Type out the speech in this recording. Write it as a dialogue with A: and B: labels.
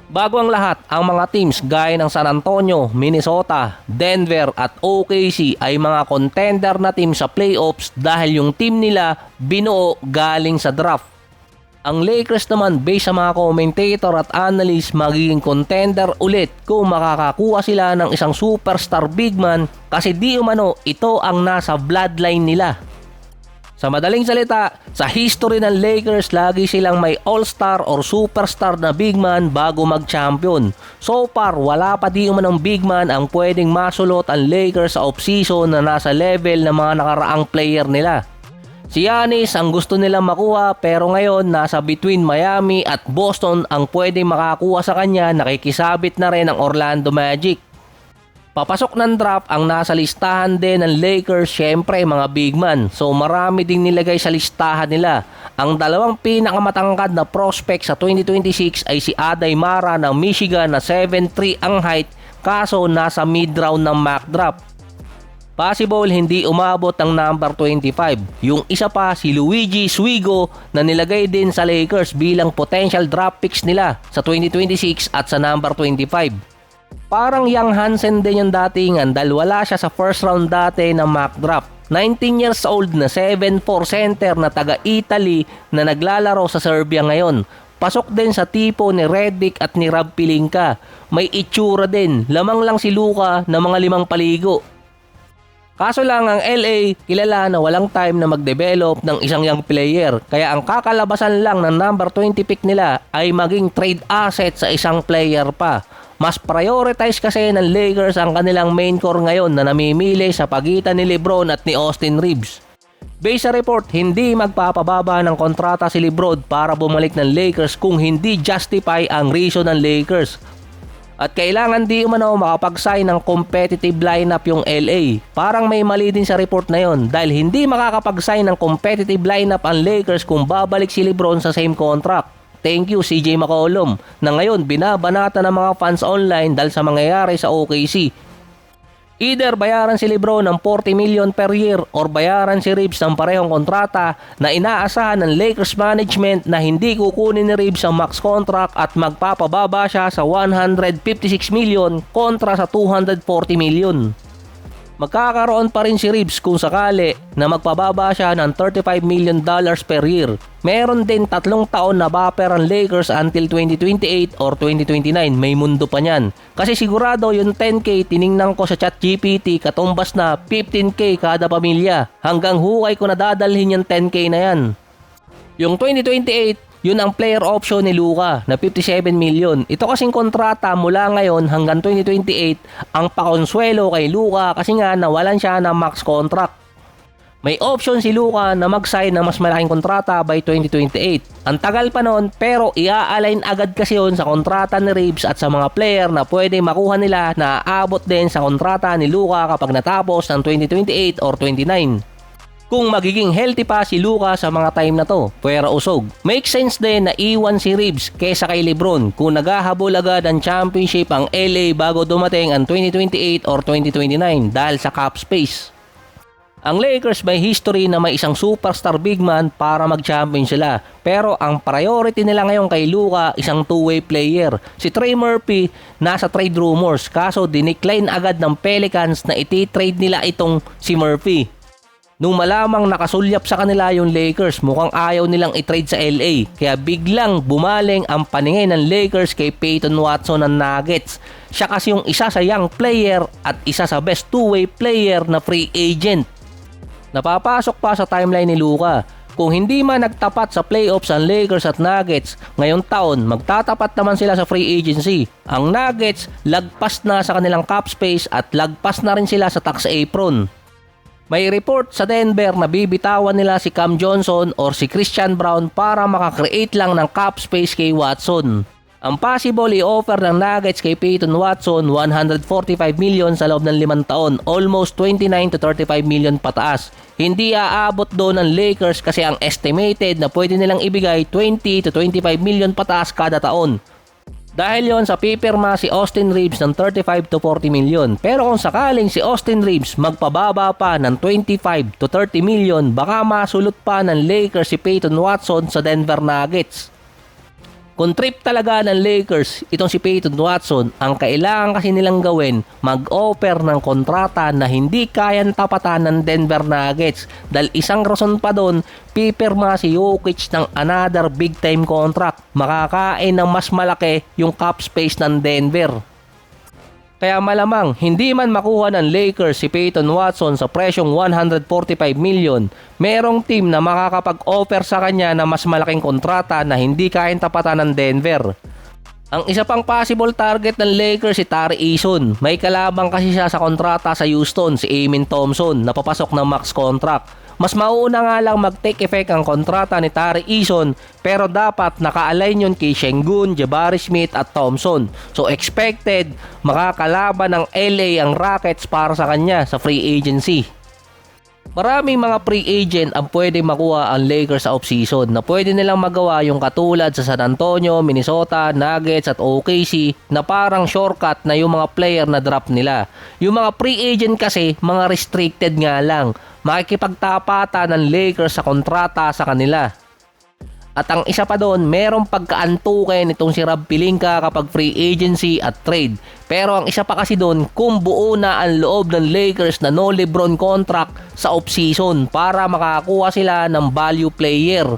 A: Bago ang lahat, ang mga teams gaya ng San Antonio, Minnesota, Denver at OKC ay mga contender na team sa playoffs dahil yung team nila binuo galing sa draft. Ang Lakers naman based sa mga commentator at analyst magiging contender ulit kung makakakuha sila ng isang superstar big man kasi di umano ito ang nasa bloodline nila. Sa madaling salita, sa history ng Lakers lagi silang may all-star or superstar na big man bago mag-champion. So far, wala pa di umanong big man ang pwedeng masulot ang Lakers sa off-season na nasa level ng mga nakaraang player nila. Si Giannis ang gusto nilang makuha pero ngayon nasa between Miami at Boston ang pwedeng makakuha sa kanya, nakikisabit na rin ang Orlando Magic. Papasok ng draft ang nasa listahan din ng Lakers, syempre mga big man. So marami ding nilagay sa listahan nila. Ang dalawang pinakamatangkad na prospect sa 2026 ay si Aday Mara ng Michigan na 7'3 ang height kaso nasa mid-round ng mock draft. Possible hindi umabot ang number 25. Yung isa pa si Luigi Swigo na nilagay din sa Lakers bilang potential draft picks nila sa 2026 at sa number 25. Parang Young Hansen din yung datingan dahil wala siya sa first round dati ng mock draft. 19 years old na 7'4 center na taga-Italy na naglalaro sa Serbia ngayon. Pasok din sa tipo ni Redick at ni Rob Pelinka. May itsura din, lamang lang si Luka na mga 5 paligo. Kaso lang ang LA kilala na walang time na mag-develop ng isang young player. Kaya ang kakalabasan lang ng number 20 pick nila ay maging trade asset sa isang player pa. Mas prioritize kasi ng Lakers ang kanilang main core ngayon na namimili sa pagitan ni LeBron at ni Austin Reeves. Based sa report, hindi magpapababa ng kontrata si LeBron para bumalik ng Lakers kung hindi justify ang reason ng Lakers. At kailangan di umano makapag-sign ng competitive lineup yung LA. Parang may mali din sa report na yon dahil hindi makakapag-sign ng competitive lineup ang Lakers kung babalik si LeBron sa same contract. Thank you CJ McCollum na ngayon binabanata ng mga fans online dahil sa mangyayari sa OKC. Either bayaran si LeBron ng 40 million per year or bayaran si Reeves ng parehong kontrata na inaasahan ng Lakers management na hindi kukunin ni Reeves ang max contract at magpapababa siya sa 156 million kontra sa 240 million. Magkakaroon pa rin si Reeves kung sakali na magpababa siya ng $35 million per year. Meron din 3 taon na buffer ang Lakers until 2028 or 2029. May mundo pa niyan. Kasi sigurado yung 10K tiningnan ko sa ChatGPT katumbas na 15K kada pamilya. Hanggang hukay ko na dadalhin yung 10K na yan. Yung 2028, yun ang player option ni Luka na 57 million. Ito kasing kontrata mula ngayon hanggang 2028 ang pakonsuelo kay Luka kasi nga nawalan siya ng max contract. May option si Luka na mag-sign ng mas malaking kontrata by 2028. Ang tagal pa nun pero i-align agad kasi yun sa kontrata ni Reeves at sa mga player na pwede makuha nila na aabot din sa kontrata ni Luka kapag natapos ng 2028 or 29. Kung magiging healthy pa si Luka sa mga time na to, pwera usog. Make sense din na iwan si Reeves kesa kay LeBron kung naghahabol agad ang championship ang LA bago dumating ang 2028 or 2029 dahil sa cap space. Ang Lakers may history na may isang superstar big man para mag-champion sila. Pero ang priority nila ngayon kay Luka isang two-way player. Si Trey Murphy nasa trade rumors kaso dinecline agad ng Pelicans na iti-trade nila itong si Murphy. Nung malamang nakasulyap sa kanila yung Lakers, mukhang ayaw nilang i-trade sa LA. Kaya biglang bumaling ang paningin ng Lakers kay Peyton Watson ng Nuggets. Siya kasi yung isa sa young player at isa sa best two-way player na free agent. Napapasok pa sa timeline ni Luka. Kung hindi man nagtapat sa playoffs ang Lakers at Nuggets, ngayong taon magtatapat naman sila sa free agency. Ang Nuggets lagpas na sa kanilang cap space at lagpas na rin sila sa tax apron. May report sa Denver na bibitawan nila si Cam Johnson or si Christian Brown para makakreate lang ng cap space kay Watson. Ang possible i-offer ng Nuggets kay Peyton Watson 145 million sa loob ng 5 taon, almost 29 to 35 million pataas. Hindi aabot doon ng Lakers kasi ang estimated na pwede nilang ibigay 20 to 25 million pataas kada taon. Dahil yon sa pipirma si Austin Reeves ng 35 to 40 million. Pero kung sakaling si Austin Reeves magpababa pa ng 25 to 30 million, baka masulot pa ng Lakers si Peyton Watson sa Denver Nuggets. Kung trip talaga ng Lakers itong si Peyton Watson, ang kailangan kasi nilang gawin, mag-offer ng kontrata na hindi kayang tapatan ng Denver Nuggets. Dahil isang rason pa doon, pipirma si Jokic ng another big time contract. Makakain ng mas malaki yung cap space ng Denver. Kaya malamang hindi man makuha ng Lakers si Peyton Watson sa presyong 145 million, merong team na makakapag-offer sa kanya na mas malaking kontrata na hindi kayang tapatan ng Denver. Ang isa pang possible target ng Lakers si Tari Eason. May kalabang kasi siya sa kontrata sa Houston, si Amen Thompson, na papasok ng max contract. Mas mauuna nga lang mag-take effect ang kontrata ni Tari Eason, pero dapat naka-align yun kay Sengun, Jabari Smith at Thompson. So expected makakalaban ng LA ang Rockets para sa kanya sa free agency. Maraming mga free agent ang pwede makuha ang Lakers sa offseason na pwede nilang magawa yung katulad sa San Antonio, Minnesota, Nuggets at OKC na parang shortcut na yung mga player na drop nila. Yung mga free agent kasi mga restricted nga lang. Makikipagtapatan ng Lakers sa kontrata sa kanila. At ang isa pa doon, merong pagkaantukin itong si Rob Pelinka kapag free agency at trade. Pero ang isa pa kasi doon, kung buo na ang loob ng Lakers na no LeBron contract sa offseason para makakuha sila ng value player.